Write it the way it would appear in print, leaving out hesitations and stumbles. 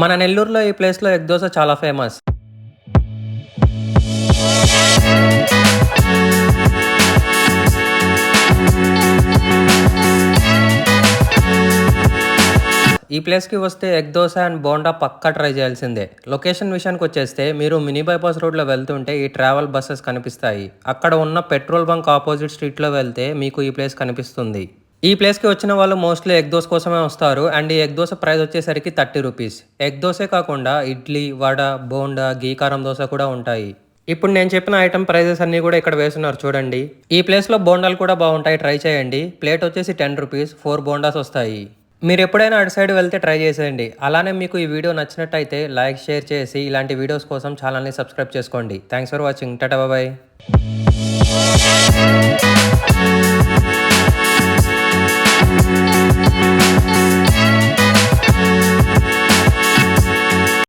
మన నెల్లూరులో ఈ ప్లేస్‌లో ఎగ్ దోస చాలా ఫేమస్. ఈ ప్లేస్‌కి వస్తే ఎగ్ దోస అండ్ బోండా పక్కా ట్రై చేయాల్సిందే. లొకేషన్ విషయానికొచ్చేస్తే మీరు మినీ బైపాస్ రోడ్‌లో వెళ్తుంటే ఈ ట్రావెల్ బసెస్ కనిపిస్తాయి. అక్కడ ఉన్న పెట్రోల్ బంక్ ఆపోజిట్ స్ట్రీట్‌లో వెళ్తే మీకు ఈ ప్లేస్ కనిపిస్తుంది. ఈ ప్లేస్‌కి వచ్చిన వాళ్ళు మోస్ట్‌లీ ఎగ్ దోస కోసమే వస్తారు. అండ్ ఈ ఎగ్ దోస ప్రైస్ వచ్చేసరికి ₹30. ఎగ్ దోసే కాకుండా ఇడ్లీ, వడ, బోండా, ఘీ కారం దోస కూడా ఉంటాయి. ఇప్పుడు నేను చెప్పిన ఐటెమ్ ప్రైజెస్ అన్నీ కూడా ఇక్కడ వేసున్నారు చూడండి. ఈ ప్లేస్‌లో బోండాలు కూడా బాగుంటాయి, ట్రై చేయండి. ప్లేట్ వచ్చేసి ₹10, 4 బోండాస్ వస్తాయి. మీరు ఎప్పుడైనా అటు సైడ్ వెళ్తే ట్రై చేసేయండి. అలానే మీకు ఈ వీడియో నచ్చినట్టయితే లైక్, షేర్ చేసి ఇలాంటి వీడియోస్ కోసం ఛానల్‌ని సబ్స్క్రైబ్ చేసుకోండి. Thanks for watching. Tata bye.